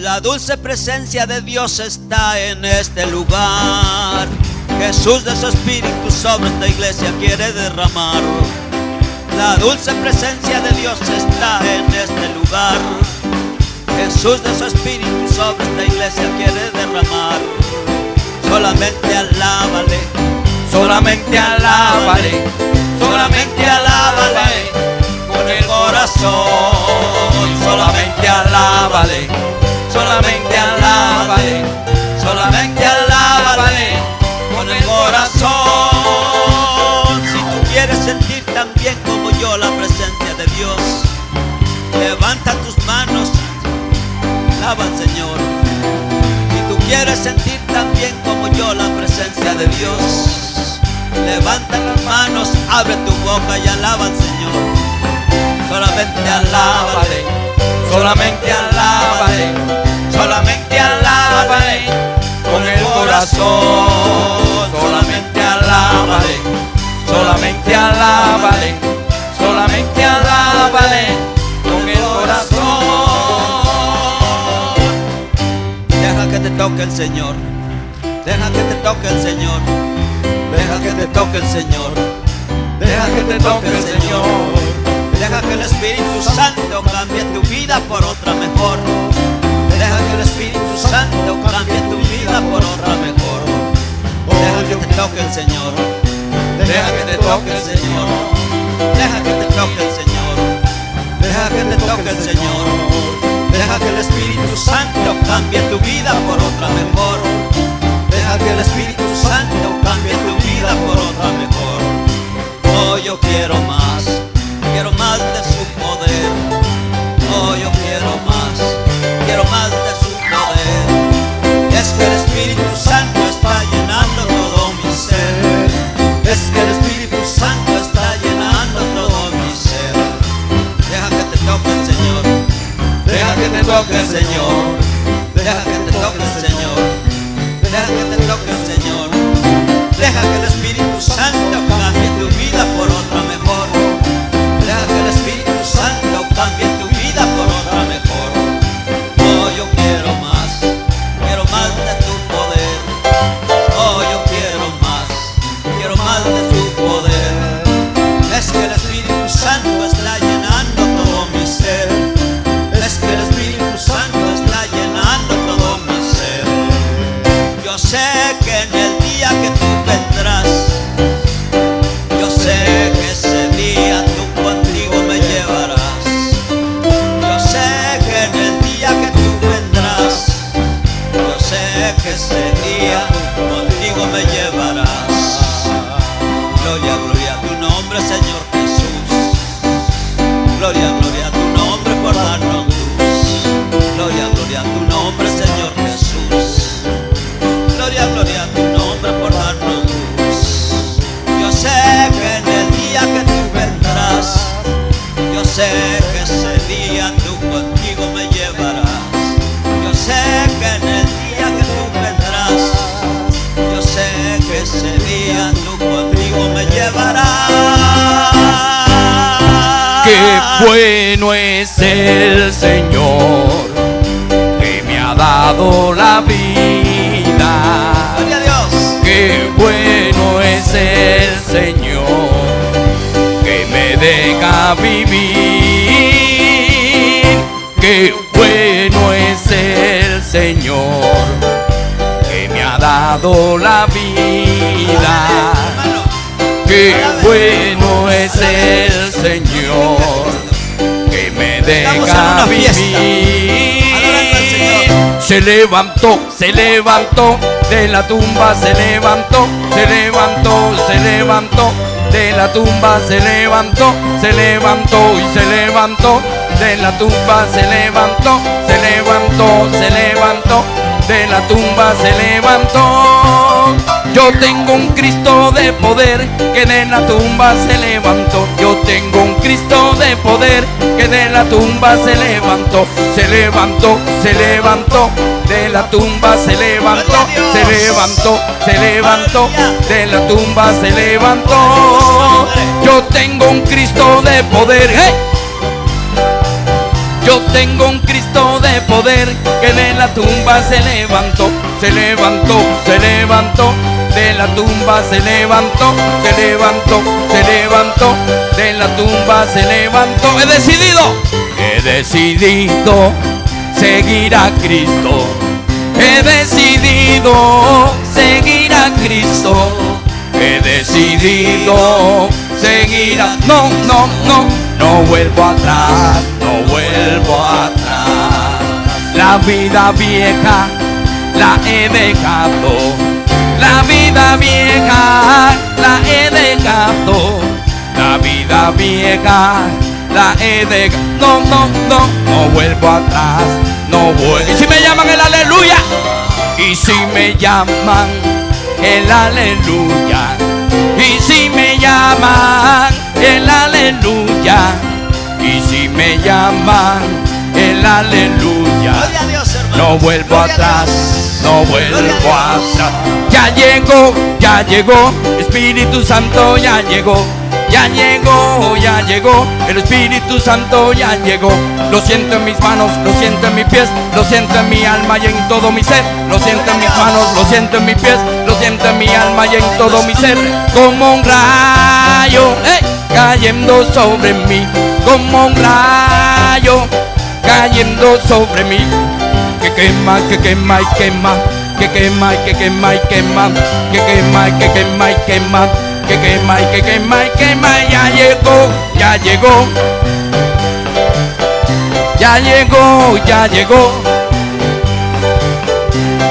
La dulce presencia de Dios está en este lugar. Jesús de su Espíritu sobre esta iglesia quiere derramar. La dulce presencia de Dios está en este lugar. Jesús de su Espíritu sobre esta iglesia quiere derramar. Solamente alábale, solamente alábale, solamente alábale con el corazón. Solamente alábale, solamente alábale, solamente alábale con el corazón. Si tú quieres sentir tan bien como yo la presencia de Dios, levanta tus manos, alaba al Señor. Si tú quieres sentir tan bien como yo la presencia de Dios, levanta las manos, abre tu boca y alaba al Señor. Solamente alábale, solamente alábale, solamente alábale con el corazón. Solamente alábale, solamente alábale, solamente alábale con el corazón. Deja que te toque el Señor, deja que te toque el Señor, deja que te toque el Señor, deja que te toque el Señor. Deja que el Espíritu Santo cambie tu vida por otra mejor. Deja que el Espíritu Santo cambie tu vida por otra mejor. Deja que te toque el Señor, deja que te toque el Señor, deja que te toque el Señor, deja que te toque el Señor. Deja que el Espíritu Santo cambie tu vida por otra mejor. Deja que el Espíritu Santo cambie tu vida por otra mejor. Oh, yo quiero más de su poder. Oh, yo quiero más de su poder. Es que el Espíritu Santo está llenando todo mi ser. Es que el Espíritu Santo está llenando todo mi ser. Deja que te toque el Señor, deja que te toque el Señor, deja que te toque el Señor, deja que te toque el Señor. Deja que el Espíritu Santo cambie tu vida por otra mejor. Deja que el Espíritu Santo cambie tu vida por otra mejor. Oh, yo quiero más de tu poder. Oh, yo quiero más de tu poder. Es que el Espíritu Santo está llenando todo mi ser. Es que el Espíritu Santo está llenando todo mi ser. Yo sé que en el día que tú vendrás, yo sé que ese día tú contigo me llevarás. Yo sé que en el día que tú vendrás, yo sé que ese día contigo me llevarás. Gloria, gloria a tu nombre, Señor Jesús. Gloria, gloria a tu nombre por darnos luz. Gloria, gloria a tu nombre, Señor Jesús. Gloria, gloria a tu nombre por darnos luz. Yo sé que en el día que tú vendrás, yo sé que ese día tú contigo me llevarás. Yo sé que en el día que tú vendrás, yo sé que ese día tú contigo me llevarás. Qué bueno es el Señor, que me ha dado la vida. Gloria a Dios. Qué bueno es el Señor, que me deja vivir. Qué bueno es el Señor, que me ha dado la vida. Qué bueno es el Señor, que me deja vivir. Se levantó de la tumba, se levantó de la tumba, se levantó y se levantó de la tumba, se levantó de la tumba, se levantó. Yo tengo un Cristo de poder que de la tumba se levantó. Yo tengo un Cristo de poder que de la tumba se levantó. Se levantó de la tumba, se levantó de la tumba, se levantó. Yo tengo un Cristo de poder. ¡Hey! Yo tengo un Cristo de poder que de la tumba se levantó, se levantó, se levantó, de la tumba se levantó, se levantó, se levantó, de la tumba se levantó. He decidido seguir a Cristo. He decidido seguir a Cristo. He decidido seguir a... No, no, no, no vuelvo atrás, no vuelvo atrás. La vida vieja la he dejado, la vida vieja la he dejado, la vida vieja la he dejado. No, no, no, no vuelvo atrás, no vuelvo. Y si me llaman el aleluya, y si me llaman el aleluya, y si me llaman el aleluya, y si me llaman el aleluya, no vuelvo atrás, no vuelvo atrás. Ya llegó, Espíritu Santo ya llegó. Ya llegó, el Espíritu Santo ya llegó. Lo siento en mis manos, lo siento en mis pies, lo siento en mi alma y en todo mi ser. Lo siento en mis manos, lo siento en mis pies, lo siento en mi alma y en todo mi ser. Como un rayo, cayendo sobre mí. Como un rayo, cayendo sobre mí. Que quema, que quema y quema. Que quema y que quema y quema. Que quema y que quema y quema. Que quema y que quema y quema. Ya llegó, ya llegó. Ya llegó, ya llegó.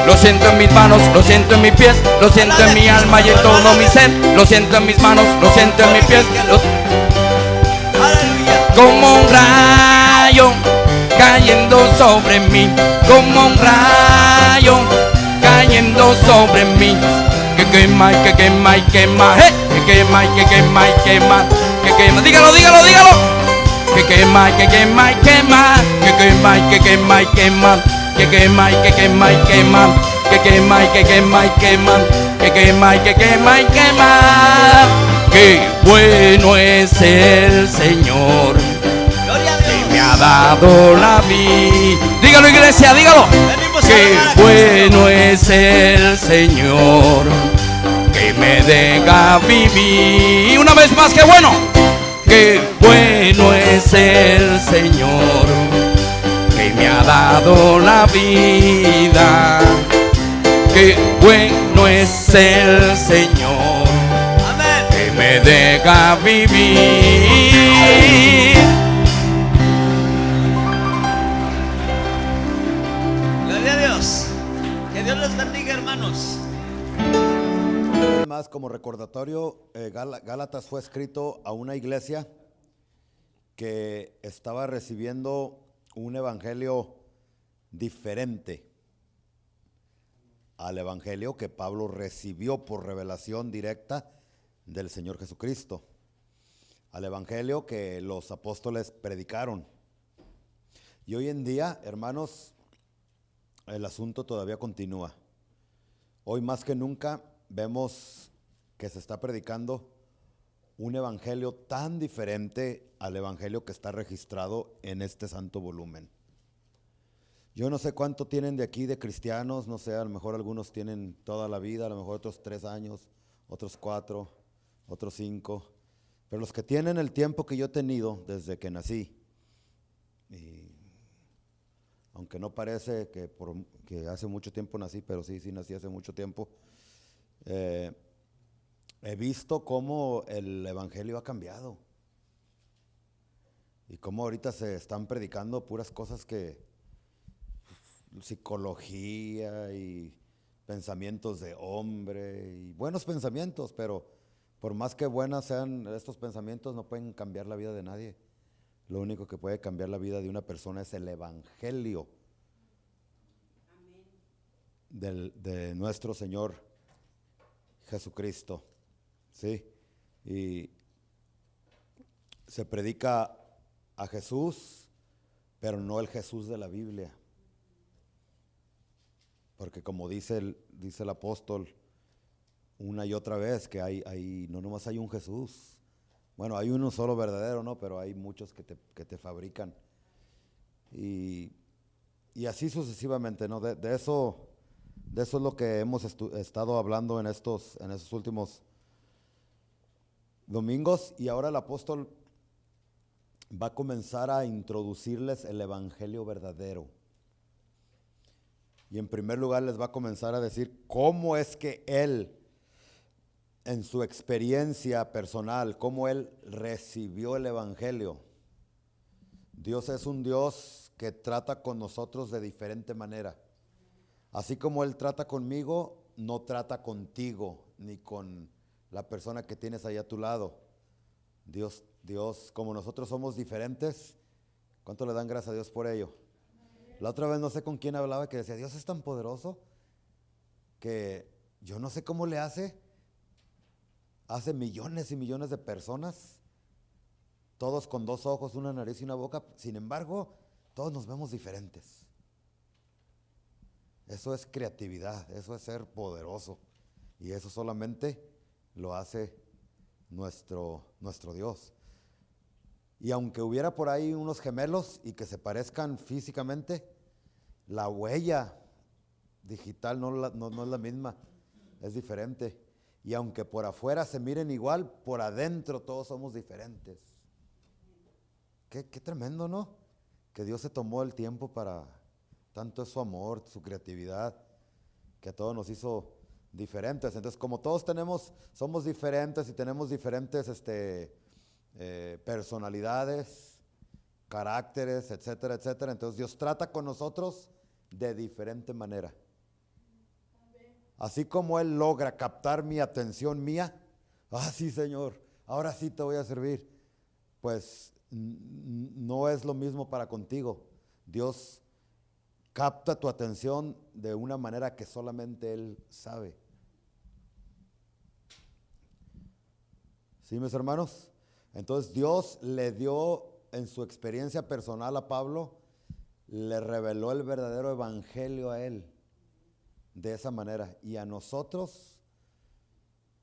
Lo siento en mis manos, lo siento en mis pies, lo siento en mi alma y en todo mi ser. Lo siento en mis manos, lo siento en mis pies. Como un rayo cayendo sobre mí. Como un rayo cayendo sobre mí. Que quema y que quema y quema. Que quema y que quema y quema. Que quema, dígalo, dígalo, dígalo. Que quema y que quema y quema. Que quema y que quema y quema. Que quema y que quema y quema. Que quema y que quema y quema. Que quema y que quema y quema. Qué bueno es el Señor, que me ha dado la vida. Dígalo, iglesia, dígalo. Qué bueno es el Señor, que me deja vivir. Una vez más, qué bueno. Qué bueno es el Señor, que me ha dado la vida. Qué bueno es el Señor, que me deja vivir. Gloria a Dios. Que Dios les bendiga, hermanos. Más como recordatorio, Gálatas fue escrito a una iglesia que estaba recibiendo un evangelio diferente al evangelio que Pablo recibió por revelación directa del Señor Jesucristo, al evangelio que los apóstoles predicaron. Y hoy en día, hermanos, el asunto todavía continúa. Hoy más que nunca vemos que se está predicando un evangelio tan diferente al evangelio que está registrado en este santo volumen. Yo no sé cuánto tienen de aquí de cristianos, no sé, a lo mejor algunos tienen toda la vida, a lo mejor otros 3 años, otros 4, otros 5, pero los que tienen el tiempo que yo he tenido desde que nací, y aunque no parece que hace mucho tiempo nací, pero sí nací hace mucho tiempo, he visto cómo el evangelio ha cambiado y cómo ahorita se están predicando puras cosas que psicología y pensamientos de hombre y buenos pensamientos, pero por más que buenas sean estos pensamientos no pueden cambiar la vida de nadie. Lo único que puede cambiar la vida de una persona es el evangelio de nuestro Señor Jesucristo, ¿sí? Y se predica a Jesús, pero no el Jesús de la Biblia. Porque como dice el apóstol una y otra vez, que hay no nomás hay un Jesús. Bueno, hay uno solo verdadero, ¿no? Pero hay muchos que te fabrican. y, y así sucesivamente, ¿no? De eso es lo que hemos estado hablando en esos últimos domingos, y ahora el apóstol va a comenzar a introducirles el evangelio verdadero. Y en primer lugar les va a comenzar a decir cómo es que él, en su experiencia personal, cómo él recibió el evangelio. Dios es un Dios que trata con nosotros de diferente manera. Así como él trata conmigo, no trata contigo ni con la persona que tienes ahí a tu lado. Dios, como nosotros somos diferentes, ¿cuánto le dan gracias a Dios por ello? La otra vez no sé con quién hablaba que decía, Dios es tan poderoso que yo no sé cómo le hace millones y millones de personas, todos con 2 ojos, una nariz y una boca, sin embargo, todos nos vemos diferentes. Eso es creatividad, eso es ser poderoso, y eso solamente lo hace nuestro Dios. Y aunque hubiera por ahí unos gemelos y que se parezcan físicamente, la huella digital no es la misma, es diferente. Y aunque por afuera se miren igual, por adentro todos somos diferentes. Qué tremendo, ¿no? Que Dios se tomó el tiempo para, tanto es su amor, su creatividad, que a todos nos hizo diferentes. Entonces, como todos somos diferentes y tenemos diferentes personalidades, caracteres, etcétera, etcétera, entonces Dios trata con nosotros de diferente manera. Así como Él logra captar mi atención mía, sí, Señor, ahora sí te voy a servir, pues no es lo mismo para contigo. Dios capta tu atención de una manera que solamente Él sabe. ¿Sí, mis hermanos? Entonces Dios le dio en su experiencia personal a Pablo, le reveló el verdadero evangelio a él de esa manera, y a nosotros,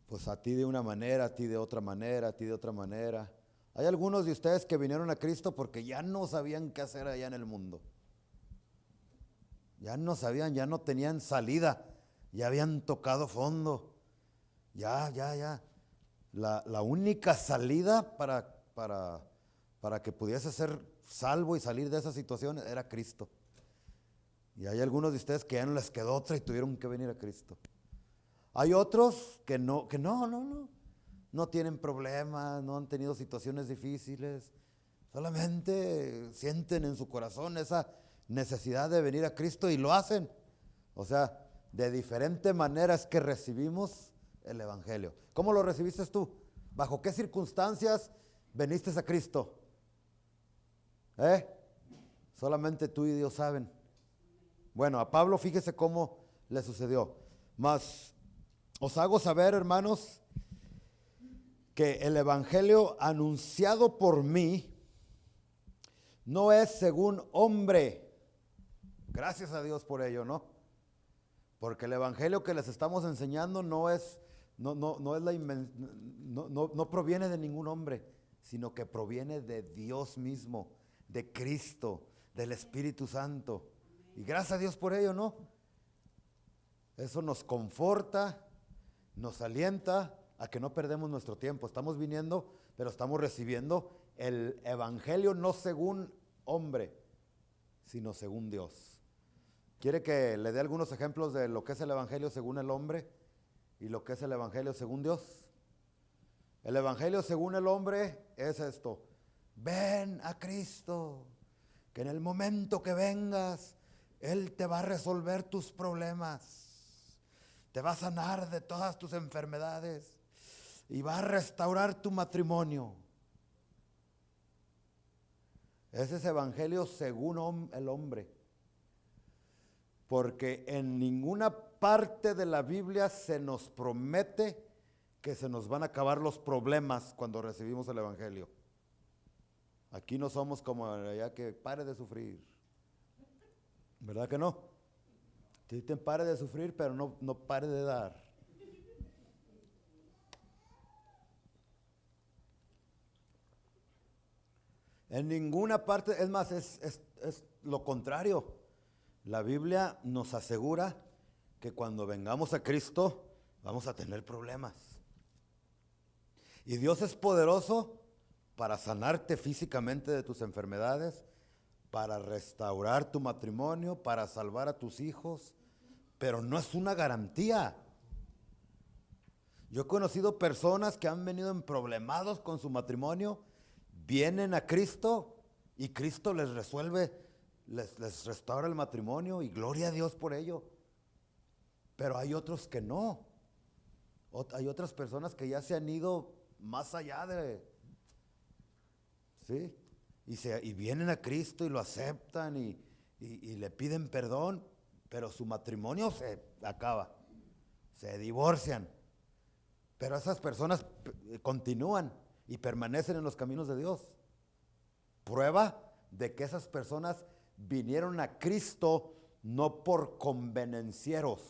pues a ti de una manera, a ti de otra manera, a ti de otra manera. Hay algunos de ustedes que vinieron a Cristo porque ya no sabían qué hacer allá en el mundo. Ya no sabían, ya no tenían salida, ya habían tocado fondo. Ya. La única salida para que pudiese ser salvo y salir de esa situación era Cristo. Y hay algunos de ustedes que ya no les quedó otra y tuvieron que venir a Cristo. Hay otros que no tienen problemas, no han tenido situaciones difíciles, solamente sienten en su corazón esa necesidad de venir a Cristo y lo hacen. O sea, de diferente manera es que recibimos el evangelio. ¿Cómo lo recibiste tú? ¿Bajo qué circunstancias veniste a Cristo? Solamente tú y Dios saben. Bueno, a Pablo fíjese cómo le sucedió. Mas os hago saber, hermanos, que el evangelio anunciado por mí no es según hombre. Gracias a Dios por ello, ¿no? Porque el evangelio que les estamos enseñando no proviene de ningún hombre, sino que proviene de Dios mismo, de Cristo, del Espíritu Santo. Y gracias a Dios por ello, ¿no? Eso nos conforta, nos alienta a que no perdemos nuestro tiempo. Estamos viniendo, pero estamos recibiendo el evangelio no según hombre, sino según Dios. ¿Quiere que le dé algunos ejemplos de lo que es el evangelio según el hombre y lo que es el evangelio según Dios? El evangelio según el hombre es esto: ven a Cristo, que en el momento que vengas, Él te va a resolver tus problemas, te va a sanar de todas tus enfermedades y va a restaurar tu matrimonio. Ese es evangelio según el hombre. Porque en ninguna parte de la Biblia se nos promete que se nos van a acabar los problemas cuando recibimos el evangelio. Aquí no somos como allá que pare de sufrir. ¿Verdad que no? Sí, te pare de sufrir, pero no pare de dar. En ninguna parte, es más, es lo contrario. La Biblia nos asegura que cuando vengamos a Cristo vamos a tener problemas. Y Dios es poderoso para sanarte físicamente de tus enfermedades, para restaurar tu matrimonio, para salvar a tus hijos, pero no es una garantía. Yo he conocido personas que han venido en problemados con su matrimonio, vienen a Cristo y Cristo les resuelve, les restaura el matrimonio y gloria a Dios por ello. Pero hay otros que no. Hay otras personas que ya se han ido más allá de, ¿sí? Y vienen a Cristo y lo aceptan y le piden perdón, pero su matrimonio se acaba, se divorcian. Pero esas personas continúan y permanecen en los caminos de Dios. Prueba de que esas personas vinieron a Cristo no por convenencieros,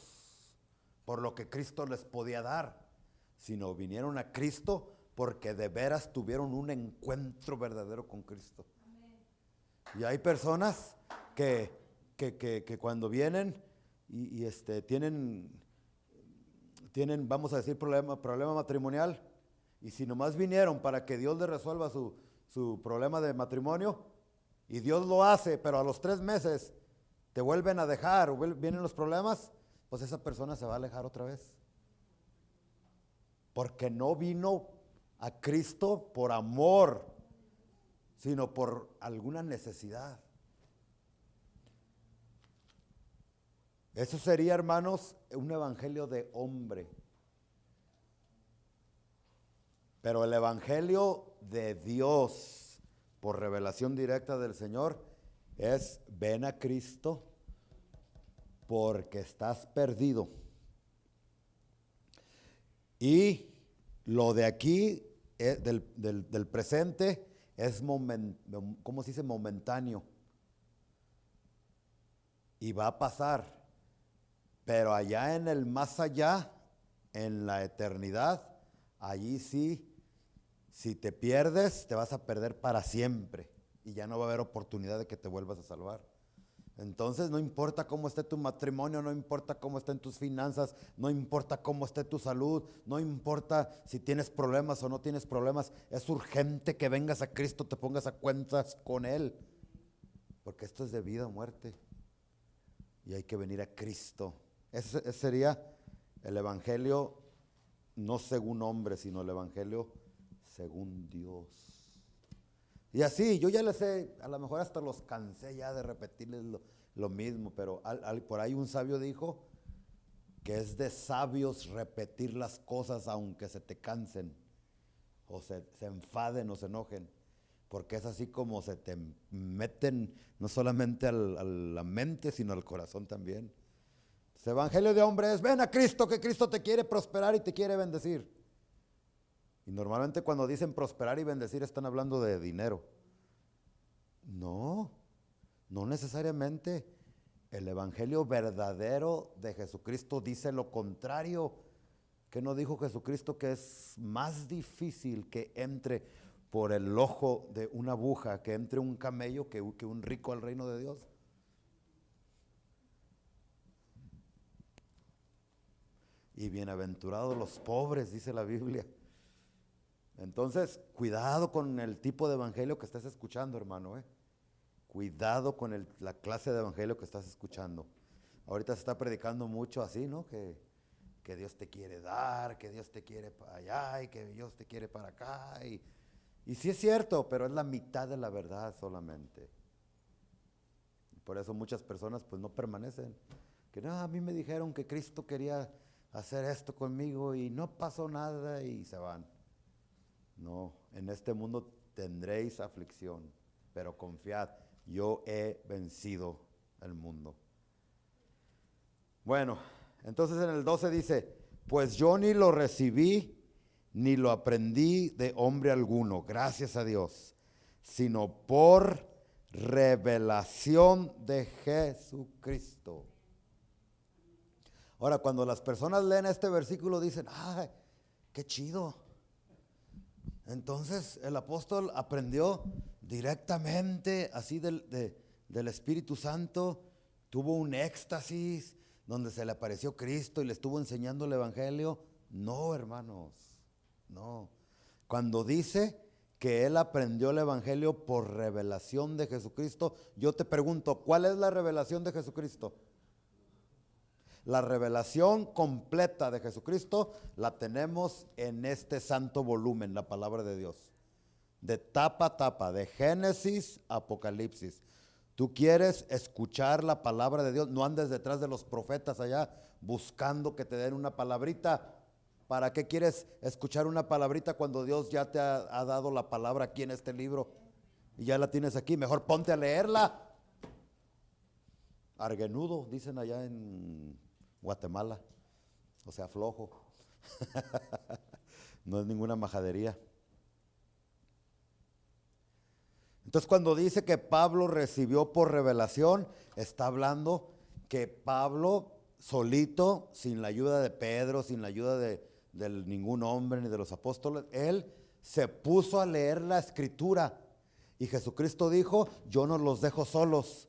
por lo que Cristo les podía dar, sino vinieron a Cristo porque de veras tuvieron un encuentro verdadero con Cristo. Amén. Y hay personas que cuando vienen y tienen, vamos a decir, problema matrimonial, y si nomás vinieron para que Dios les resuelva su problema de matrimonio, y Dios lo hace, pero a los 3 meses te vuelven a dejar o vienen los problemas, pues esa persona se va a alejar otra vez. Porque no vino a Cristo por amor, sino por alguna necesidad. Eso sería, hermanos, un evangelio de hombre. Pero el evangelio de Dios, por revelación directa del Señor, es: ven a Cristo porque estás perdido. Y lo de aquí, del presente, es ¿cómo se dice? Momentáneo. Y va a pasar. Pero allá en el más allá, en la eternidad, allí sí, si te pierdes, te vas a perder para siempre. Y ya no va a haber oportunidad de que te vuelvas a salvar. Entonces no importa cómo esté tu matrimonio, no importa cómo estén tus finanzas, no importa cómo esté tu salud, no importa si tienes problemas o no tienes problemas, es urgente que vengas a Cristo, te pongas a cuentas con Él, porque esto es de vida o muerte y hay que venir a Cristo. Ese sería el evangelio no según hombre, sino el evangelio según Dios. Y así, yo ya les sé, a lo mejor hasta los cansé ya de repetirles lo mismo, pero por ahí un sabio dijo que es de sabios repetir las cosas aunque se te cansen, o se enfaden o se enojen, porque es así como se te meten no solamente a la mente, sino al corazón también. El evangelio de hombre es: ven a Cristo, que Cristo te quiere prosperar y te quiere bendecir. Y normalmente cuando dicen prosperar y bendecir están hablando de dinero. No necesariamente. El evangelio verdadero de Jesucristo dice lo contrario. ¿Qué no dijo Jesucristo? Que es más difícil que entre por el ojo de una aguja, que entre un camello, que un rico al reino de Dios. Y bienaventurados los pobres, dice la Biblia. Entonces, cuidado con el tipo de evangelio que estás escuchando, hermano. Cuidado con la clase de evangelio que estás escuchando. Ahorita se está predicando mucho así, ¿no? Que Dios te quiere dar, que Dios te quiere para allá y que Dios te quiere para acá. Y sí es cierto, pero es la mitad de la verdad solamente. Por eso muchas personas pues no permanecen. Que no, a mí me dijeron que Cristo quería hacer esto conmigo y no pasó nada y se van. No, en este mundo tendréis aflicción, pero confiad, yo he vencido el mundo. Bueno, entonces en el 12 dice: pues yo ni lo recibí ni lo aprendí de hombre alguno, gracias a Dios, sino por revelación de Jesucristo. Ahora, cuando las personas leen este versículo dicen: ¡ay, qué chido! Entonces el apóstol aprendió directamente así del Espíritu Santo, tuvo un éxtasis donde se le apareció Cristo y le estuvo enseñando el Evangelio. No, hermanos, no. Cuando dice que él aprendió el Evangelio por revelación de Jesucristo, yo te pregunto, ¿cuál es la revelación de Jesucristo? La revelación completa de Jesucristo la tenemos en este santo volumen, la palabra de Dios. De tapa a tapa, de Génesis a Apocalipsis. Tú quieres escuchar la palabra de Dios, no andes detrás de los profetas allá buscando que te den una palabrita. ¿Para qué quieres escuchar una palabrita cuando Dios ya te ha dado la palabra aquí en este libro? Y ya la tienes aquí, mejor ponte a leerla. Arguenudo, dicen allá en Guatemala, o sea, flojo. No es ninguna majadería. Entonces, cuando dice que Pablo recibió por revelación, está hablando que Pablo solito, sin la ayuda de Pedro, sin la ayuda de ningún hombre ni de los apóstoles, él se puso a leer la escritura. Y Jesucristo dijo, yo no los dejo solos,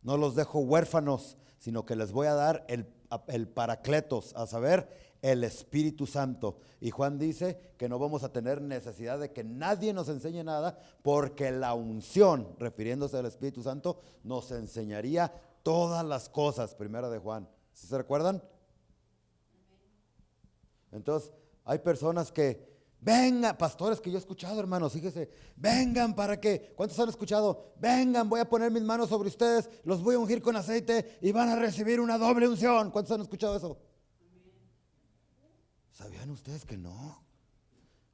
no los dejo huérfanos, sino que les voy a dar el Paracletos, a saber, el Espíritu Santo. Y Juan dice que no vamos a tener necesidad de que nadie nos enseñe nada, porque la unción, refiriéndose al Espíritu Santo, nos enseñaría todas las cosas, primera de Juan. ¿Sí se recuerdan? Entonces, hay personas que, vengan, pastores que yo he escuchado, hermanos, fíjese, vengan para que, ¿cuántos han escuchado? Vengan, voy a poner mis manos sobre ustedes, los voy a ungir con aceite y van a recibir una doble unción. ¿Cuántos han escuchado eso? ¿Sabían ustedes que no?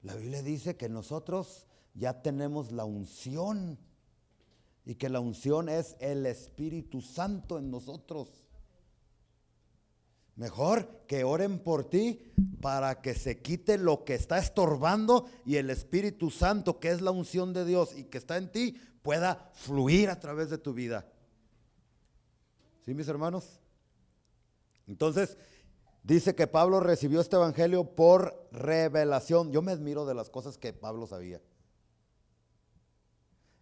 La Biblia dice que nosotros ya tenemos la unción y que la unción es el Espíritu Santo en nosotros. Mejor que oren por ti para que se quite lo que está estorbando y el Espíritu Santo, que es la unción de Dios y que está en ti, pueda fluir a través de tu vida. ¿Sí, mis hermanos? Entonces, dice que Pablo recibió este evangelio por revelación. Yo me admiro de las cosas que Pablo sabía.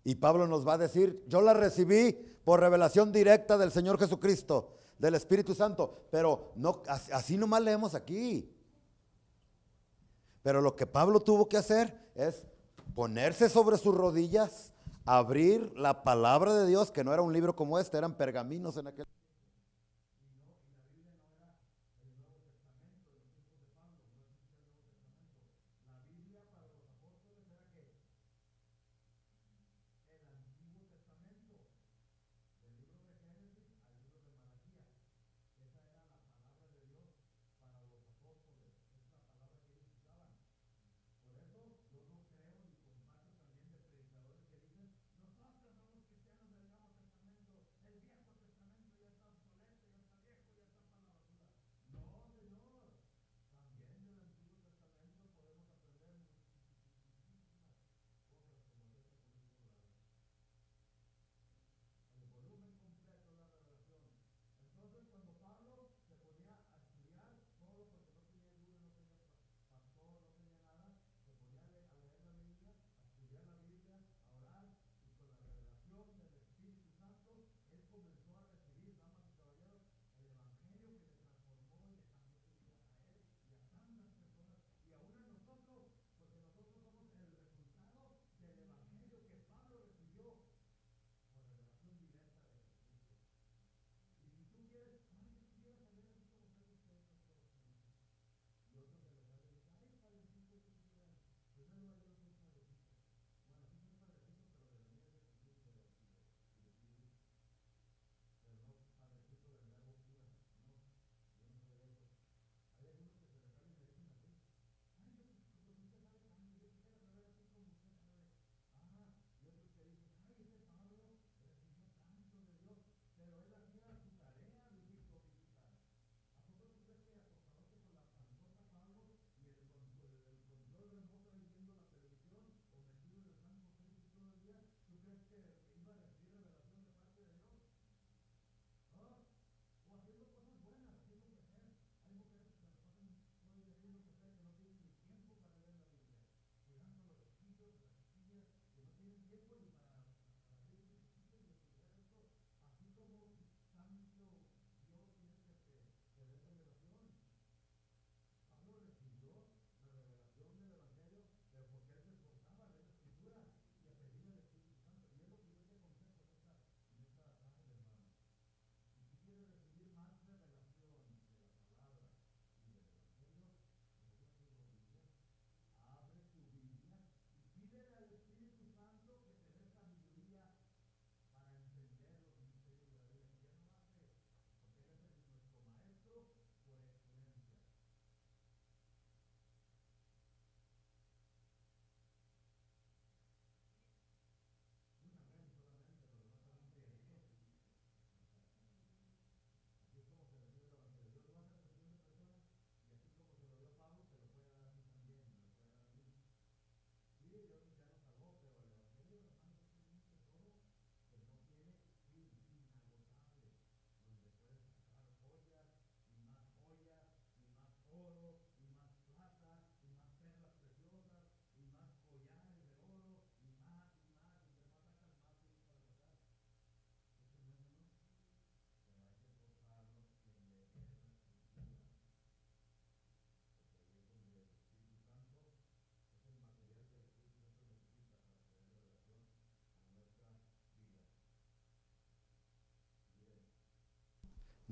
Y Pablo nos va a decir, yo la recibí por revelación directa del Señor Jesucristo, del Espíritu Santo, pero no, así nomás leemos aquí. Pero lo que Pablo tuvo que hacer es ponerse sobre sus rodillas, abrir la palabra de Dios, que no era un libro como este, eran pergaminos en aquel.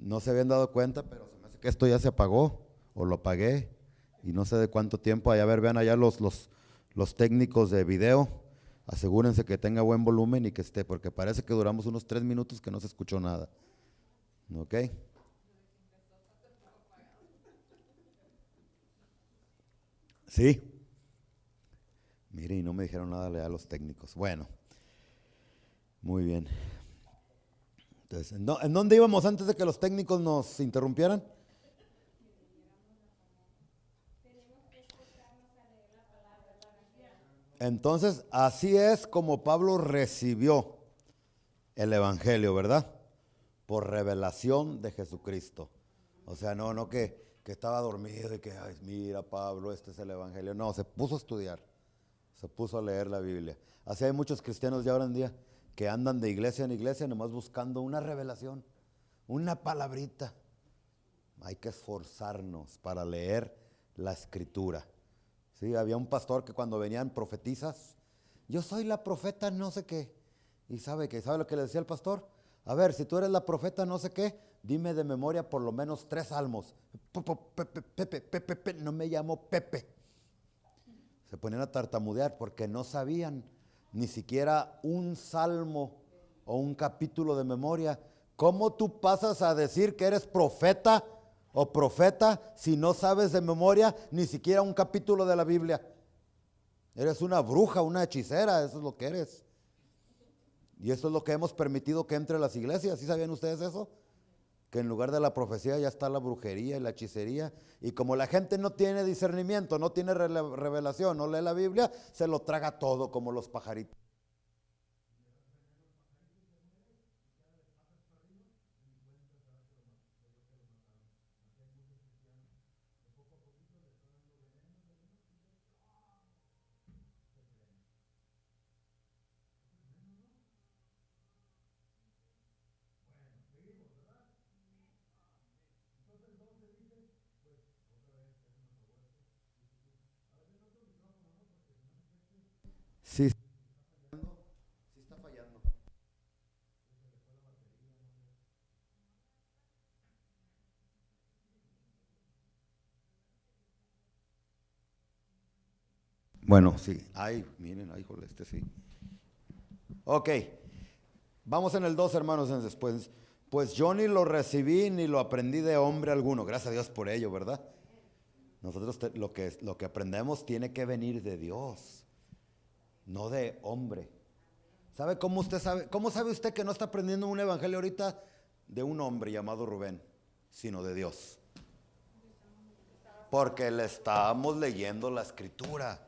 No se habían dado cuenta, pero se me hace que esto ya se apagó o lo apagué y no sé de cuánto tiempo. A ver, vean allá los técnicos de video. Asegúrense que tenga buen volumen y que esté, porque parece que duramos unos 3 minutos que no se escuchó nada. ¿Ok? Sí. Mire, y no me dijeron nada a los técnicos. Bueno, muy bien. Entonces, ¿en dónde íbamos antes de que los técnicos nos interrumpieran? Entonces, así es como Pablo recibió el Evangelio, ¿verdad? Por revelación de Jesucristo. O sea, no que estaba dormido y que, ay, mira Pablo, este es el Evangelio. No, se puso a estudiar, se puso a leer la Biblia. Así hay muchos cristianos ya ahora en día que andan de iglesia en iglesia nomás buscando una revelación, una palabrita. Hay que esforzarnos para leer la Escritura. Sí, había un pastor que cuando venían profetizas, yo soy la profeta no sé qué. ¿Y sabe lo que le decía el pastor? A ver, si tú eres la profeta no sé qué, dime de memoria por lo menos 3 salmos. Pepe, no me llamo Pepe. Se ponían a tartamudear porque no sabían ni siquiera un salmo o un capítulo de memoria. ¿Cómo tú pasas a decir que eres profeta o profeta si no sabes de memoria ni siquiera un capítulo de la Biblia? Eres una bruja, una hechicera, eso es lo que eres. Y eso es lo que hemos permitido que entre a las iglesias. ¿Sí sabían ustedes eso? Que en lugar de la profecía ya está la brujería y la hechicería. Y como la gente no tiene discernimiento, no tiene revelación, no lee la Biblia, se lo traga todo como los pajaritos. Sí, sí está fallando. Bueno, sí. Ay, miren, ay, jole, sí. Ok, vamos en el 2, hermanos, después. Pues yo ni lo recibí ni lo aprendí de hombre alguno. Gracias a Dios por ello, ¿verdad? Nosotros lo que aprendemos tiene que venir de Dios, no de hombre. ¿Sabe cómo usted sabe? ¿Cómo sabe usted que no está aprendiendo un evangelio ahorita de un hombre llamado Rubén, sino de Dios? Porque le estamos leyendo la Escritura.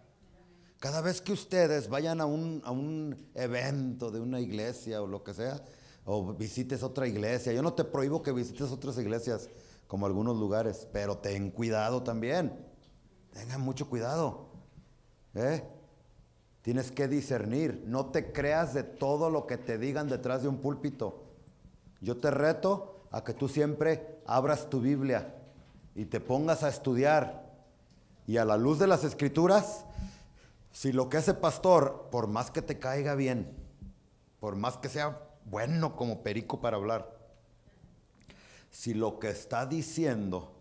Cada vez que ustedes vayan a un evento de una iglesia o lo que sea, o visites otra iglesia, yo no te prohíbo que visites otras iglesias como algunos lugares, pero ten cuidado también. Tengan mucho cuidado. Tienes que discernir. No te creas de todo lo que te digan detrás de un púlpito. Yo te reto a que tú siempre abras tu Biblia y te pongas a estudiar. Y a la luz de las Escrituras, si lo que hace pastor, por más que te caiga bien, por más que sea bueno como perico para hablar, si lo que está diciendo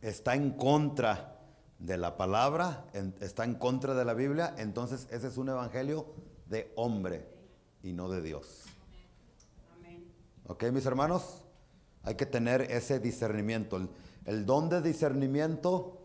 está en contra de la palabra, está en contra de la Biblia, entonces ese es un evangelio de hombre y no de Dios. ¿Ok, mis hermanos? Hay que tener ese discernimiento, el don de discernimiento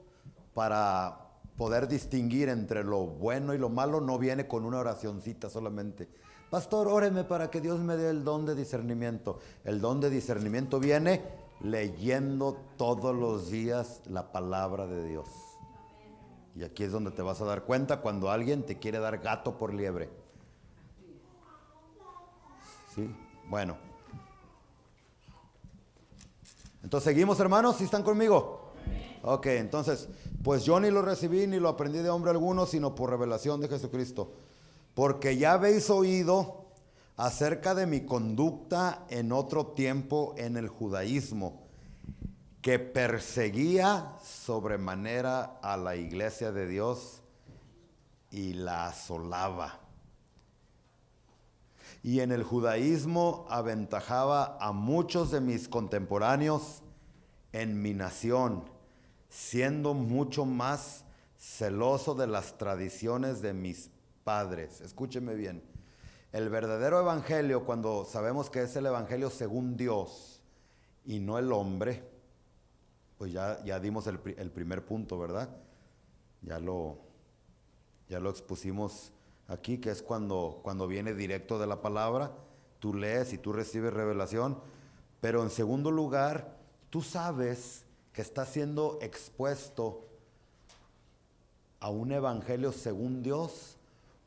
para poder distinguir entre lo bueno y lo malo. No viene con una oracioncita solamente. Pastor, óreme para que Dios me dé el don de discernimiento. El don de discernimiento viene leyendo todos los días la palabra de Dios. Y aquí es donde te vas a dar cuenta cuando alguien te quiere dar gato por liebre. ¿Sí? Bueno. Entonces, ¿seguimos, hermanos? ¿Sí están conmigo? Ok, entonces, pues yo ni lo recibí ni lo aprendí de hombre alguno, sino por revelación de Jesucristo. Porque ya habéis oído acerca de mi conducta en otro tiempo en el judaísmo, que perseguía sobremanera a la iglesia de Dios y la asolaba. y en el judaísmo aventajaba a muchos de mis contemporáneos en mi nación, siendo mucho más celoso de las tradiciones de mis padres. Escúcheme bien. El verdadero evangelio, cuando sabemos que es el evangelio según Dios y no el hombre, pues ya dimos el primer punto, ¿verdad? Ya lo expusimos aquí, que es cuando viene directo de la palabra, tú lees y tú recibes revelación. Pero en segundo lugar, tú sabes que está siendo expuesto a un evangelio según Dios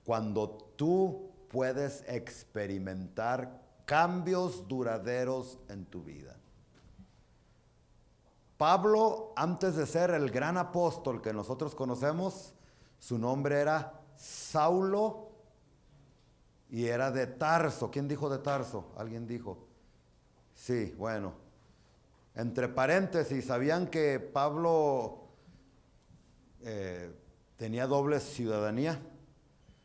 cuando tú puedes experimentar cambios duraderos en tu vida. Pablo, antes de ser el gran apóstol que nosotros conocemos, su nombre era Saulo y era de Tarso. ¿Quién dijo de Tarso? ¿Alguien dijo? Sí, bueno. Entre paréntesis, ¿sabían que Pablo tenía doble ciudadanía?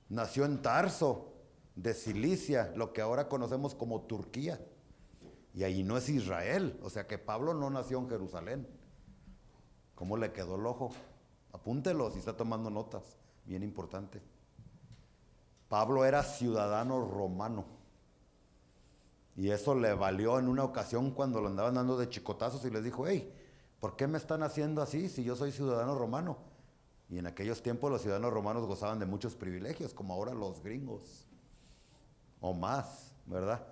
Nació en Tarso, de Cilicia, lo que ahora conocemos como Turquía. Y ahí no es Israel, o sea que Pablo no nació en Jerusalén. ¿Cómo le quedó el ojo? Apúntelo si está tomando notas, bien importante. Pablo era ciudadano romano. Y eso le valió en una ocasión cuando lo andaban dando de chicotazos y les dijo: hey, ¿por qué me están haciendo así si yo soy ciudadano romano? Y en aquellos tiempos los ciudadanos romanos gozaban de muchos privilegios, como ahora los gringos, o más, ¿verdad?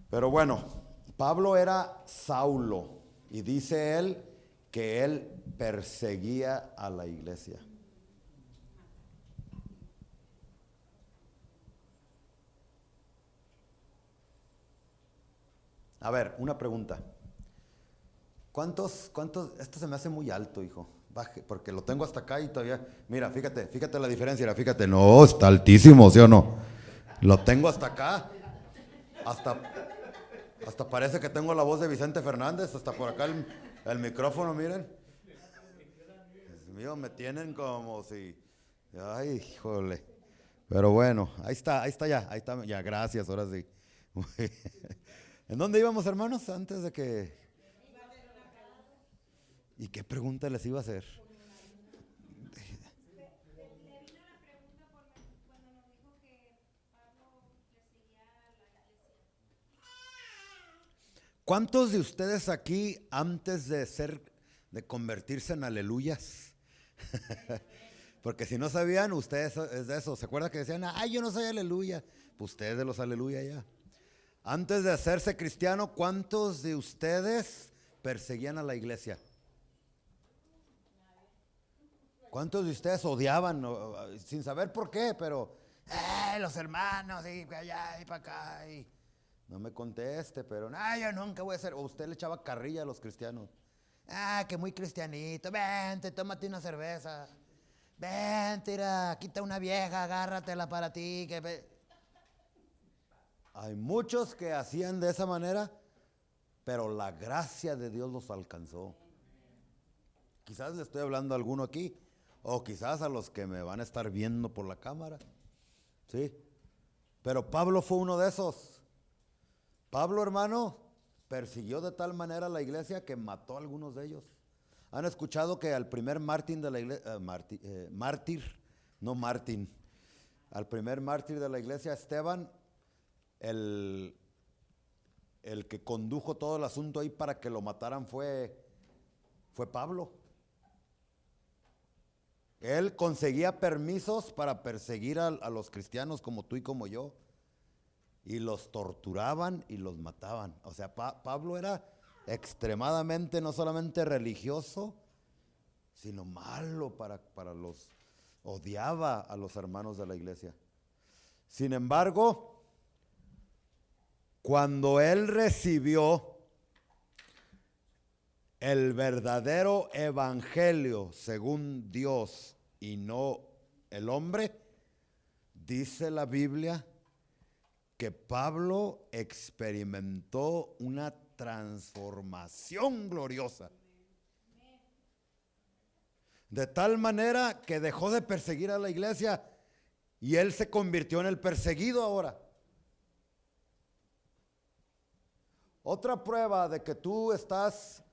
Pero bueno, Pablo era Saulo y dice él que él perseguía a la iglesia. A ver, una pregunta. ¿Cuántos? Esto se me hace muy alto, hijo. Baje, porque lo tengo hasta acá y todavía. Mira, fíjate la diferencia, fíjate. No, está altísimo, ¿sí o no? Lo tengo hasta acá. Hasta parece que tengo la voz de Vicente Fernández. Hasta por acá el micrófono, miren. Dios mío, me tienen como si. Ay, híjole. Pero bueno, ahí está ya, gracias, ahora sí. ¿En dónde íbamos, hermanos? Antes de que... ¿Y qué pregunta les iba a hacer? ¿Cuántos de ustedes aquí, antes de convertirse en aleluyas? Porque si no sabían, ustedes es de eso. ¿Se acuerdan que decían, ay, yo no soy aleluya? Pues ustedes de los aleluya ya. Antes de hacerse cristiano, ¿cuántos de ustedes perseguían a la iglesia? ¿Cuántos de ustedes odiaban, sin saber por qué, pero los hermanos, y allá y para acá? Y no me conteste, pero yo nunca voy a ser. O usted le echaba carrilla a los cristianos. Que muy cristianito. Vente, tómate una cerveza. Vente, mira, quita una vieja, agárratela para ti. Hay muchos que hacían de esa manera, pero la gracia de Dios los alcanzó. Quizás le estoy hablando a alguno aquí, o quizás a los que me van a estar viendo por la cámara, ¿sí? Pero Pablo fue uno de esos. Pablo, hermano, persiguió de tal manera a la iglesia que mató a algunos de ellos. ¿Han escuchado que al primer mártir de la iglesia, al primer mártir de la iglesia, Esteban, el que condujo todo el asunto ahí para que lo mataran fue Pablo? Él conseguía permisos para perseguir a los cristianos como tú y como yo, y los torturaban y los mataban. O sea, Pablo era extremadamente no solamente religioso, sino malo para los... Odiaba a los hermanos de la iglesia. Sin embargo, cuando él recibió el verdadero evangelio según Dios y no el hombre, dice la Biblia que Pablo experimentó una transformación gloriosa. De tal manera que dejó de perseguir a la iglesia y él se convirtió en el perseguido ahora. Otra prueba de que tú estás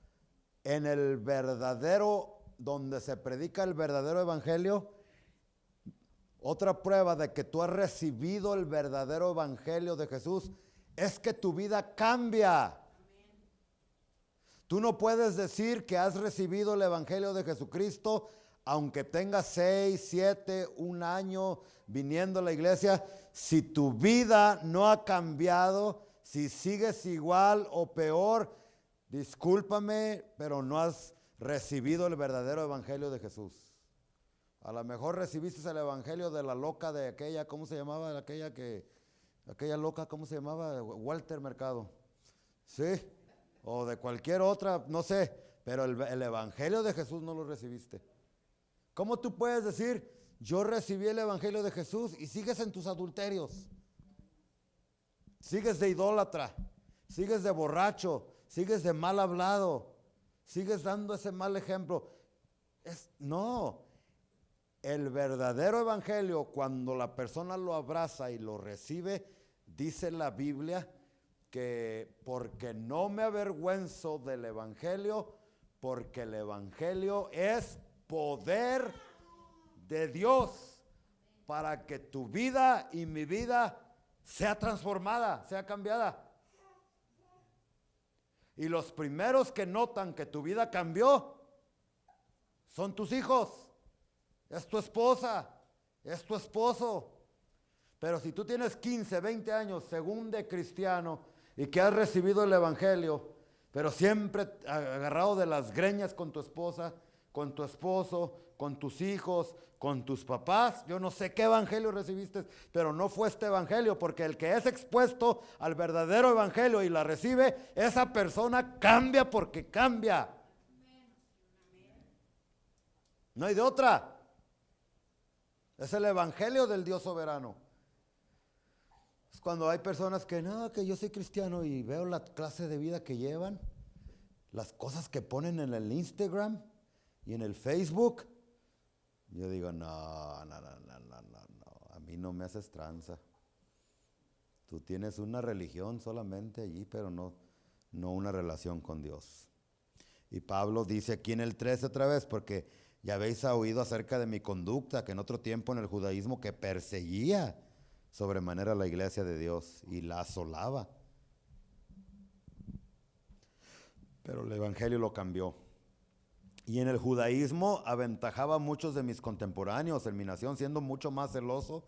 en el verdadero, donde se predica el verdadero evangelio, otra prueba de que tú has recibido el verdadero evangelio de Jesús, es que tu vida cambia. Tú no puedes decir que has recibido el evangelio de Jesucristo aunque tengas 6, 7, un año viniendo a la iglesia, si tu vida no ha cambiado, si sigues igual o peor, discúlpame, pero no has recibido el verdadero evangelio de Jesús. A lo mejor recibiste el evangelio de la loca de aquella, ¿cómo se llamaba? Aquella loca, ¿cómo se llamaba? Walter Mercado. ¿Sí? O de cualquier otra, no sé, pero el evangelio de Jesús no lo recibiste. ¿Cómo tú puedes decir, yo recibí el evangelio de Jesús y sigues en tus adulterios? Sigues de idólatra, sigues de borracho, sigues de mal hablado, sigues dando ese mal ejemplo. No, el verdadero evangelio, cuando la persona lo abraza y lo recibe, dice la Biblia que porque no me avergüenzo del evangelio, porque el evangelio es poder de Dios para que tu vida y mi vida sea transformada, sea cambiada. Y los primeros que notan que tu vida cambió son tus hijos, es tu esposa, es tu esposo. Pero si tú tienes 15, 20 años según de cristiano y que has recibido el evangelio, pero siempre agarrado de las greñas con tu esposa, con tu esposo, con tus hijos, con tus papás, yo no sé qué evangelio recibiste, pero no fue este evangelio, porque el que es expuesto al verdadero evangelio y la recibe, esa persona cambia porque cambia. No hay de otra. Es el evangelio del Dios soberano. Es cuando hay personas que no, que yo soy cristiano y veo la clase de vida que llevan, las cosas que ponen en el Instagram y en el Facebook, yo digo, no, a mí no me haces tranza. Tú tienes una religión solamente allí, pero no una relación con Dios. Y Pablo dice aquí en el 13 otra vez, porque ya habéis oído acerca de mi conducta, que en otro tiempo en el judaísmo que perseguía sobremanera la iglesia de Dios y la asolaba. Pero el evangelio lo cambió. Y en el judaísmo aventajaba a muchos de mis contemporáneos en mi nación, siendo mucho más celoso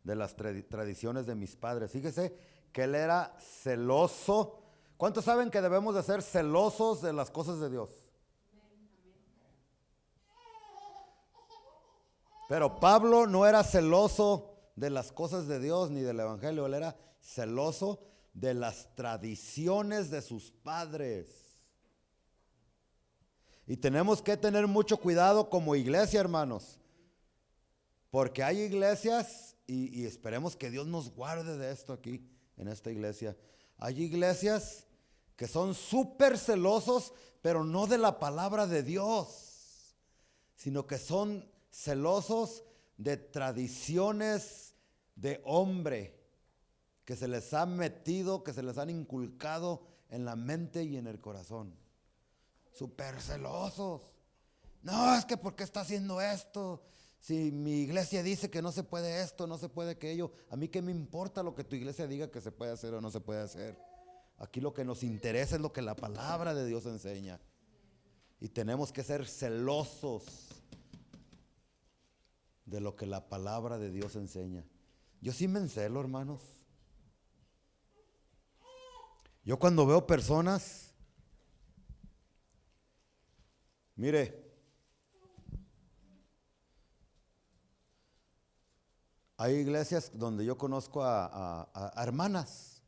de las tradiciones de mis padres. Fíjese que él era celoso. ¿Cuántos saben que debemos de ser celosos de las cosas de Dios? Pero Pablo no era celoso de las cosas de Dios ni del evangelio, él era celoso de las tradiciones de sus padres. Y tenemos que tener mucho cuidado como iglesia, hermanos, porque hay iglesias, y esperemos que Dios nos guarde de esto aquí, en esta iglesia. Hay iglesias que son súper celosos, pero no de la palabra de Dios, sino que son celosos de tradiciones de hombre que se les ha metido, que se les han inculcado en la mente y en el corazón. Súper celosos. No, es que ¿por qué está haciendo esto? Si mi iglesia dice que no se puede esto, no se puede aquello, a mí qué me importa lo que tu iglesia diga que se puede hacer o no se puede hacer. Aquí lo que nos interesa es lo que la palabra de Dios enseña. Y tenemos que ser celosos de lo que la palabra de Dios enseña. Yo sí me encelo, hermanos. Yo cuando veo personas, mire, hay iglesias donde yo conozco a hermanas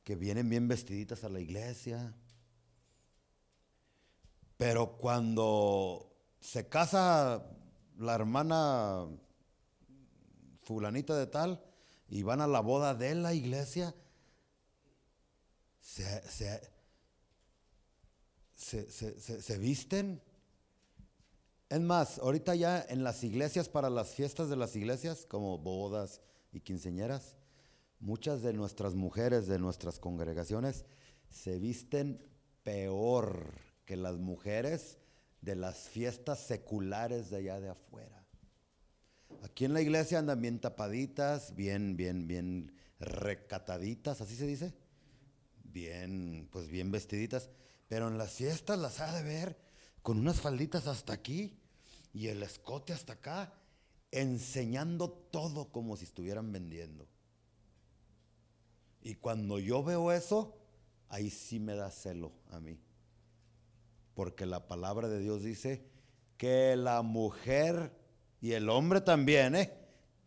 que vienen bien vestiditas a la iglesia, pero cuando se casa la hermana fulanita de tal y van a la boda de la iglesia, se visten. Es más, ahorita ya en las iglesias, para las fiestas de las iglesias, como bodas y quinceañeras, muchas de nuestras mujeres de nuestras congregaciones se visten peor que las mujeres de las fiestas seculares de allá de afuera. Aquí en la iglesia andan bien tapaditas, bien recataditas, ¿así se dice? Bien, pues bien vestiditas, pero en las fiestas las ha de ver con unas falditas hasta aquí y el escote hasta acá, enseñando todo como si estuvieran vendiendo. Y cuando yo veo eso, ahí sí me da celo a mí. Porque la palabra de Dios dice que la mujer y el hombre también,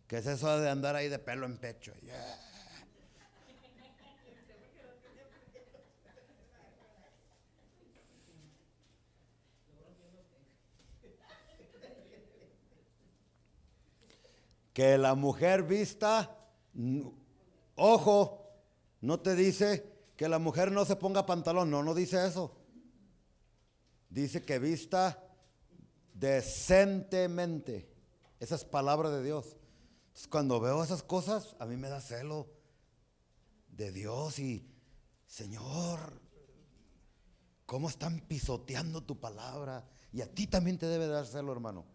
¿qué es eso de andar ahí de pelo en pecho? Yeah. Que la mujer vista, ojo, no te dice que la mujer no se ponga pantalón, no dice eso. Dice que vista decentemente. Esa es palabra de Dios. Entonces, cuando veo esas cosas, a mí me da celo de Dios y, Señor, ¿cómo están pisoteando tu palabra? Y a ti también te debe dar celo, hermano.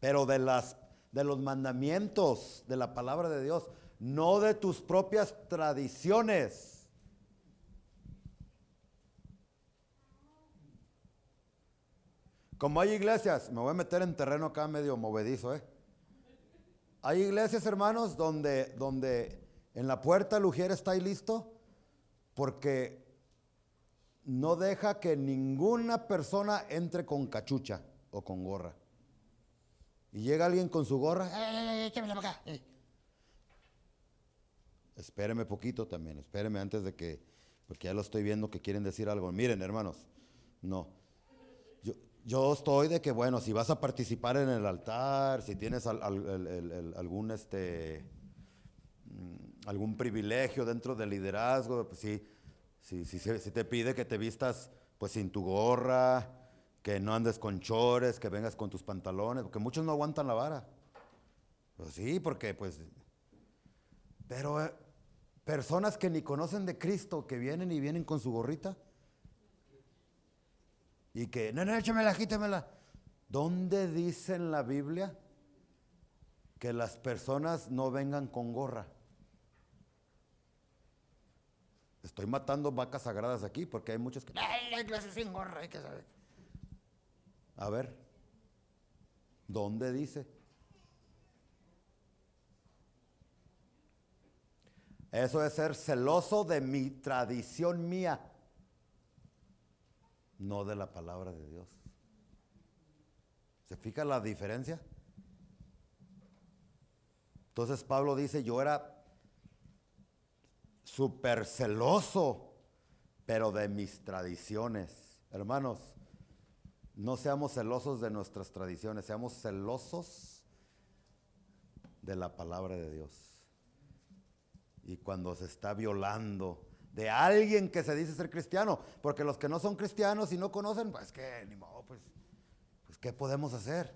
Pero de los mandamientos de la palabra de Dios, no de tus propias tradiciones. Como hay iglesias, me voy a meter en terreno acá medio movedizo, Hay iglesias, hermanos, donde en la puerta el ujier está ahí listo, porque no deja que ninguna persona entre con cachucha o con gorra. Y llega alguien con su gorra, échamela para acá. Espéreme poquito también, espéreme antes de que, porque ya lo estoy viendo que quieren decir algo. Miren, hermanos, no. Yo estoy de que, bueno, si vas a participar en el altar, si tienes algún privilegio dentro del liderazgo, pues si te pide que te vistas pues sin tu gorra, que no andes con chores, que vengas con tus pantalones, porque muchos no aguantan la vara. Pues sí, porque pues... Pero personas que ni conocen de Cristo, que vienen con su gorrita, y que, no, échamela, quítamela. ¿Dónde dice en la Biblia que las personas no vengan con gorra? Estoy matando vacas sagradas aquí porque hay muchos que, la iglesia sin gorra, hay que saber. A ver, ¿dónde dice? Eso es ser celoso de mi tradición mía, no de la palabra de Dios. ¿Se fija la diferencia? Entonces Pablo dice, yo era súper celoso, pero de mis tradiciones. Hermanos, no seamos celosos de nuestras tradiciones, seamos celosos de la palabra de Dios. Y cuando se está violando de alguien que se dice ser cristiano, porque los que no son cristianos y no conocen, pues que ni modo, pues ¿qué podemos hacer?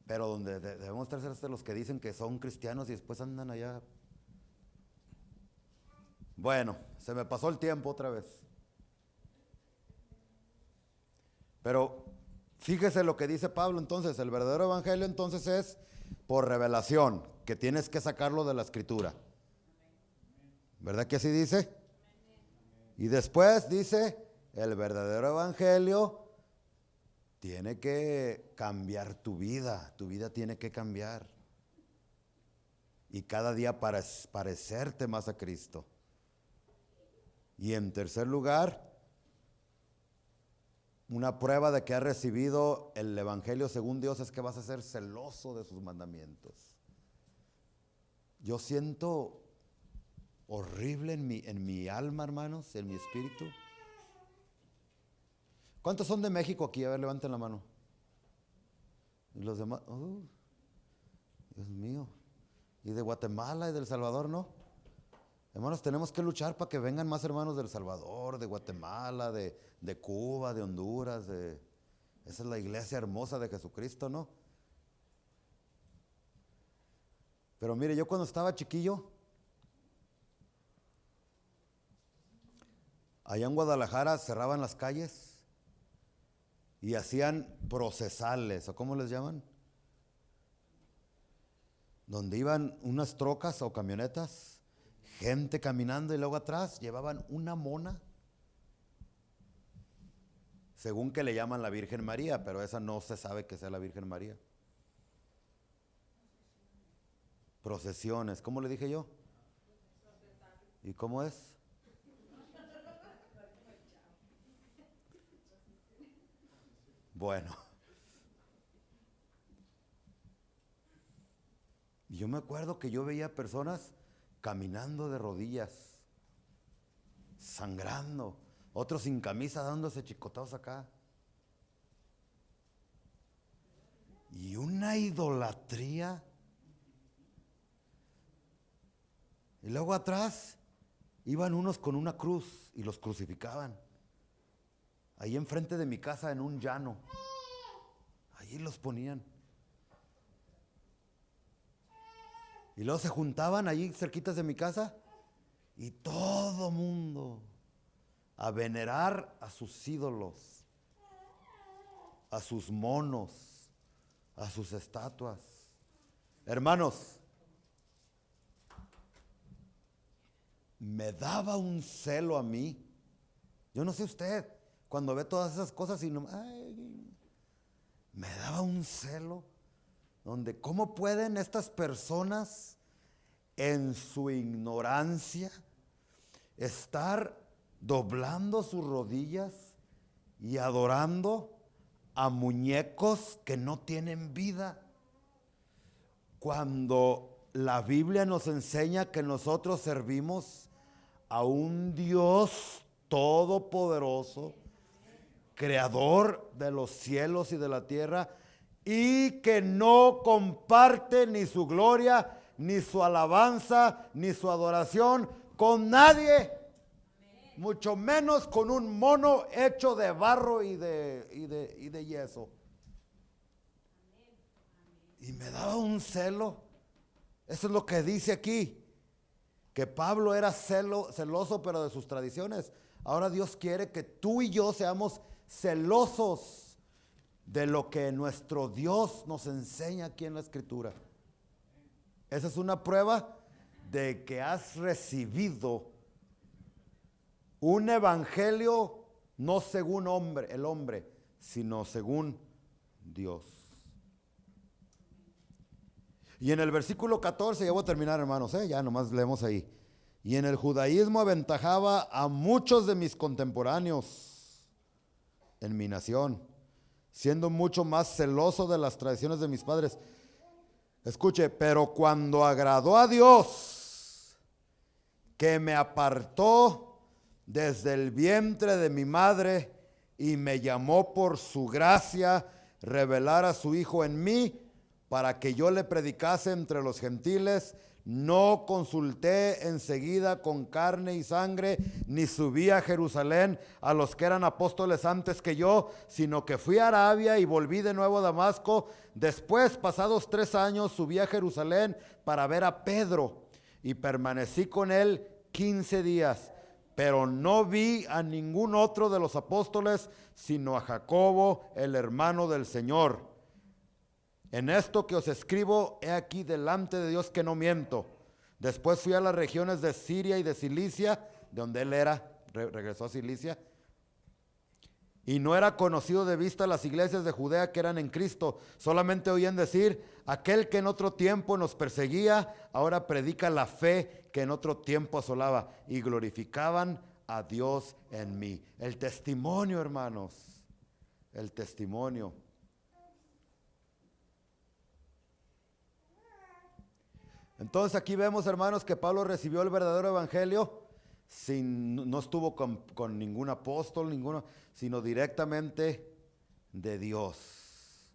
Pero donde debemos estar los que dicen que son cristianos y después andan allá. Bueno, se me pasó el tiempo otra vez. Pero fíjese lo que dice Pablo entonces, el verdadero evangelio entonces es por revelación, que tienes que sacarlo de la escritura. ¿Verdad que así dice? Y después dice, el verdadero evangelio tiene que cambiar tu vida tiene que cambiar. Y cada día parecerte más a Cristo. Y en tercer lugar, una prueba de que has recibido el evangelio según Dios es que vas a ser celoso de sus mandamientos. Yo siento horrible en mi alma, hermanos, en mi espíritu. ¿Cuántos son de México aquí? A ver, levanten la mano. Y los demás, Dios mío. Y de Guatemala y del Salvador, ¿no? Hermanos, tenemos que luchar para que vengan más hermanos del Salvador, de Guatemala, de Cuba, de Honduras. Esa es la iglesia hermosa de Jesucristo, ¿no? Pero mire, yo cuando estaba chiquillo, Allá en Guadalajara cerraban las calles y hacían procesales, ¿o cómo les llaman? Donde iban unas trocas o camionetas, gente caminando, y luego atrás llevaban una mona, según que le llaman la Virgen María, pero esa no se sabe que sea la Virgen María. Procesiones, ¿cómo le dije yo? ¿Y cómo es? Bueno, yo me acuerdo que yo veía personas caminando de rodillas, sangrando, otros sin camisa dándose chicotados acá. Y una idolatría. Y luego atrás iban unos con una cruz y los crucificaban. Ahí enfrente de mi casa, en un llano. Ahí los ponían. Y luego se juntaban ahí cerquitas de mi casa y todo mundo a venerar a sus ídolos, a sus monos, a sus estatuas. Hermanos, me daba un celo a mí. Yo no sé usted, cuando ve todas esas cosas y no, me daba un celo, donde cómo pueden estas personas en su ignorancia estar doblando sus rodillas y adorando a muñecos que no tienen vida, cuando la Biblia nos enseña que nosotros servimos a un Dios todopoderoso, creador de los cielos y de la tierra, y que no comparte ni su gloria, ni su alabanza, ni su adoración con nadie, mucho menos con un mono hecho de barro y de yeso. Y me daba un celo. Eso es lo que dice aquí, que Pablo era celoso, pero de sus tradiciones. Ahora Dios quiere que tú y yo seamos celosos de lo que nuestro Dios nos enseña aquí en la Escritura. Esa es una prueba de que has recibido un evangelio no según el hombre, sino según Dios. Y en el versículo 14, ya voy a terminar, hermanos, ya nomás leemos ahí. Y en el judaísmo aventajaba a muchos de mis contemporáneos en mi nación, siendo mucho más celoso de las tradiciones de mis padres. Escuche, pero cuando agradó a Dios, que me apartó desde el vientre de mi madre y me llamó por su gracia, revelar a su Hijo en mí, para que yo le predicase entre los gentiles, no consulté enseguida con carne y sangre, ni subí a Jerusalén a los que eran apóstoles antes que yo, sino que fui a Arabia y volví de nuevo a Damasco. Después, pasados 3 años, subí a Jerusalén para ver a Pedro y permanecí con él 15 días. Pero no vi a ningún otro de los apóstoles, sino a Jacobo, el hermano del Señor. En esto que os escribo, he aquí delante de Dios que no miento. Después fui a las regiones de Siria y de Cilicia, de donde él era, regresó a Cilicia, y no era conocido de vista las iglesias de Judea que eran en Cristo. Solamente oían decir, aquel que en otro tiempo nos perseguía, ahora predica la fe que en otro tiempo asolaba, y glorificaban a Dios en mí. El testimonio, hermanos, el testimonio. Entonces aquí vemos, hermanos, que Pablo recibió el verdadero evangelio, no estuvo con ningún apóstol, sino directamente de Dios.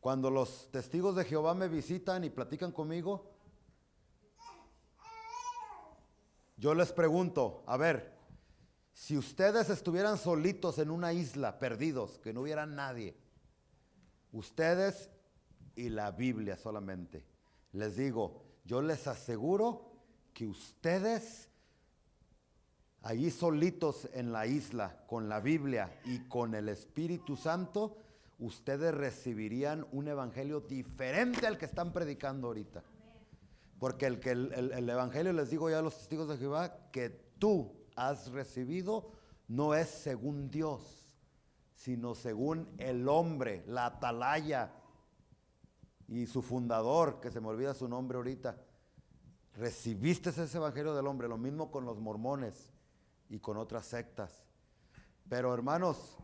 Cuando los testigos de Jehová me visitan y platican conmigo, yo les pregunto, a ver, si ustedes estuvieran solitos en una isla, perdidos, que no hubiera nadie, ustedes y la Biblia solamente, les digo, yo les aseguro que ustedes allí solitos en la isla, con la Biblia y con el Espíritu Santo, ustedes recibirían un evangelio diferente al que están predicando ahorita. Porque el evangelio, les digo ya a los testigos de Jehová, que tú has recibido no es según Dios, sino según el hombre, la atalaya y su fundador, que se me olvida su nombre ahorita. Recibiste ese evangelio del hombre, lo mismo con los mormones y con otras sectas. Pero hermanos,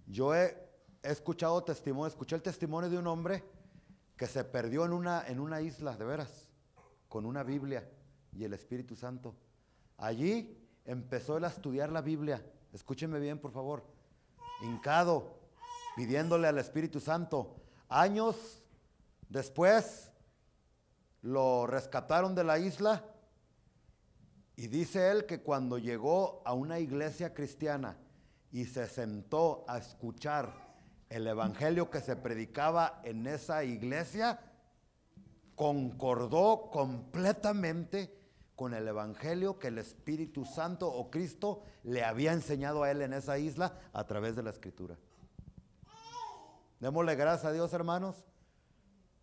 yo he escuchado testimonio, escuché el testimonio de un hombre que se perdió en una isla, de veras, con una Biblia y el Espíritu Santo. Allí empezó él a estudiar la Biblia, escúchenme bien por favor, hincado, pidiéndole al Espíritu Santo. Años después lo rescataron de la isla y dice él que cuando llegó a una iglesia cristiana y se sentó a escuchar el evangelio que se predicaba en esa iglesia, concordó completamente con el evangelio que el Espíritu Santo o Cristo le había enseñado a él en esa isla a través de la Escritura. Démosle gracias a Dios, hermanos,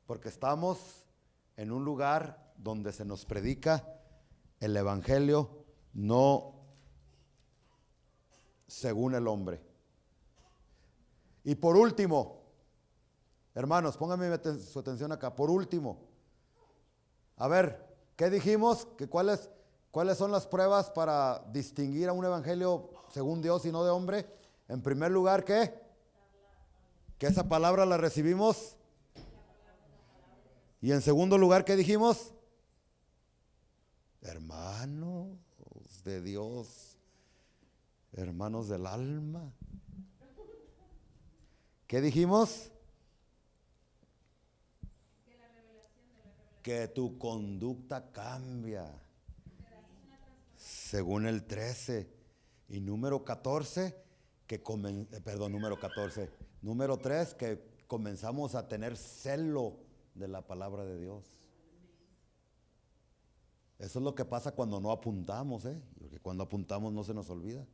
porque estamos en un lugar donde se nos predica el evangelio no según el hombre. Y por último, hermanos, pónganme su atención acá. Por último, a ver, ¿qué dijimos? Que ¿cuáles son las pruebas para distinguir a un evangelio según Dios y no de hombre? En primer lugar, ¿qué? Que esa palabra la recibimos. Y en segundo lugar, ¿qué dijimos? Hermanos de Dios, hermanos del alma. ¿Qué dijimos? Que tu conducta cambia. Según el 13. Y número 14, número 3, que comenzamos a tener celo de la palabra de Dios. Eso es lo que pasa cuando no apuntamos, porque cuando apuntamos no se nos olvida.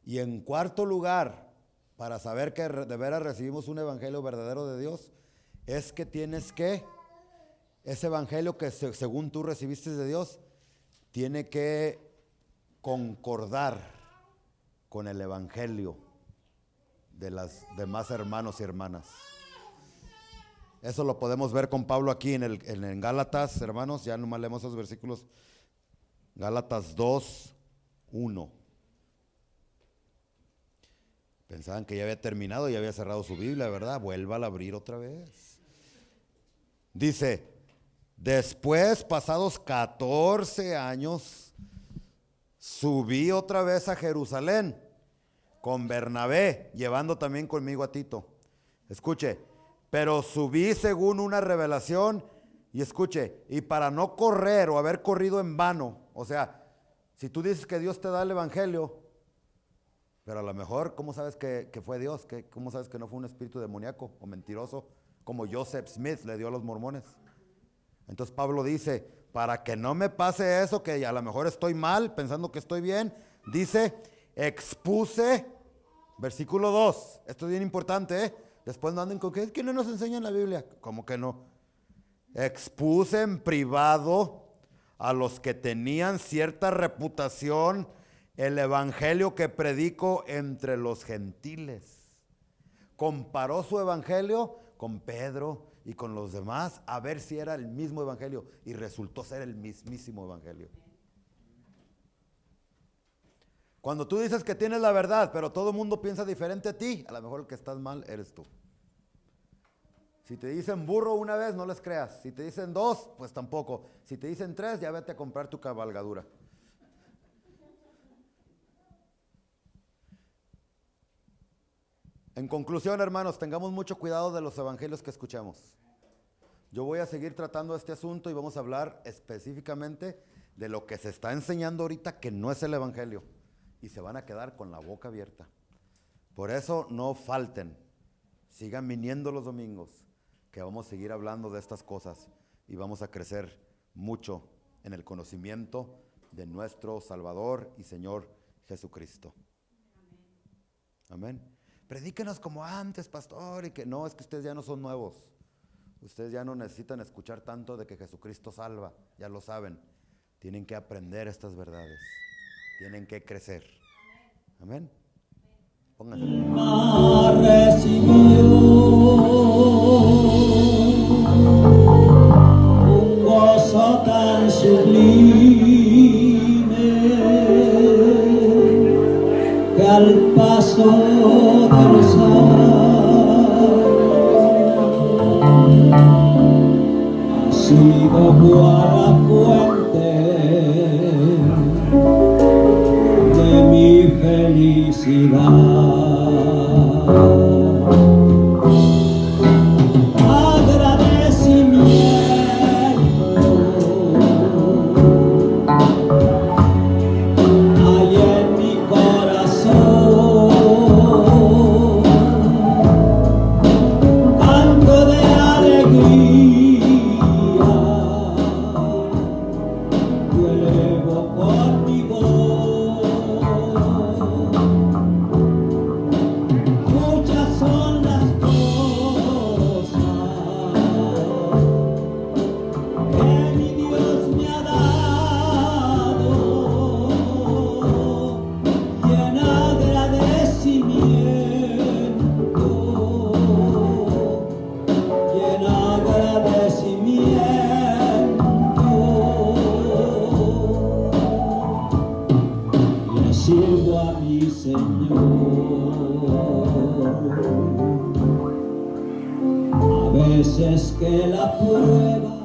Y en cuarto lugar, para saber que de veras recibimos un evangelio verdadero de Dios, es que tienes que, ese evangelio que según tú recibiste de Dios, tiene que concordar con el evangelio de las demás hermanos y hermanas. Eso lo podemos ver con Pablo aquí en Gálatas, hermanos, ya nomás leemos esos versículos. Gálatas 2:1. Pensaban que ya había terminado, ya había cerrado su Biblia, ¿verdad? Vuélvala a abrir otra vez. Dice, después, pasados 14 años, subí otra vez a Jerusalén con Bernabé, llevando también conmigo a Tito. Escuche, pero subí según una revelación, y escuche, y para no correr o haber corrido en vano, o sea, si tú dices que Dios te da el evangelio, pero a lo mejor, ¿cómo sabes que fue Dios? ¿Cómo sabes que no fue un espíritu demoníaco o mentiroso como Joseph Smith le dio a los mormones? Entonces Pablo dice, para que no me pase eso, que a lo mejor estoy mal, pensando que estoy bien, dice, expuse, versículo 2, esto es bien importante, después no anden con que no nos enseña en la Biblia, ¿cómo que no? Expuse en privado a los que tenían cierta reputación el evangelio que predico entre los gentiles. Comparó su evangelio con Pedro y con los demás a ver si era el mismo evangelio, y resultó ser el mismísimo evangelio. Cuando tú dices que tienes la verdad, pero todo el mundo piensa diferente a ti, a lo mejor el que estás mal eres tú. Si te dicen burro una vez, no les creas. Si te dicen 2, pues tampoco. Si te dicen 3, ya vete a comprar tu cabalgadura. En conclusión, hermanos, tengamos mucho cuidado de los evangelios que escuchamos. Yo voy a seguir tratando este asunto y vamos a hablar específicamente de lo que se está enseñando ahorita que no es el evangelio, y se van a quedar con la boca abierta. Por eso no falten, sigan viniendo los domingos, que vamos a seguir hablando de estas cosas y vamos a crecer mucho en el conocimiento de nuestro Salvador y Señor Jesucristo. Amén. Predíquenos como antes, pastor, y que no, es que ustedes ya no son nuevos. Ustedes ya no necesitan escuchar tanto de que Jesucristo salva, ya lo saben. Tienen que aprender estas verdades. Tienen que crecer. Amén. Pónganse. Recibió un gozo tan sublime que al paso de los años ha sido cual la fuente de mi felicidad. Sirvo a mi Señor, a veces que la prueba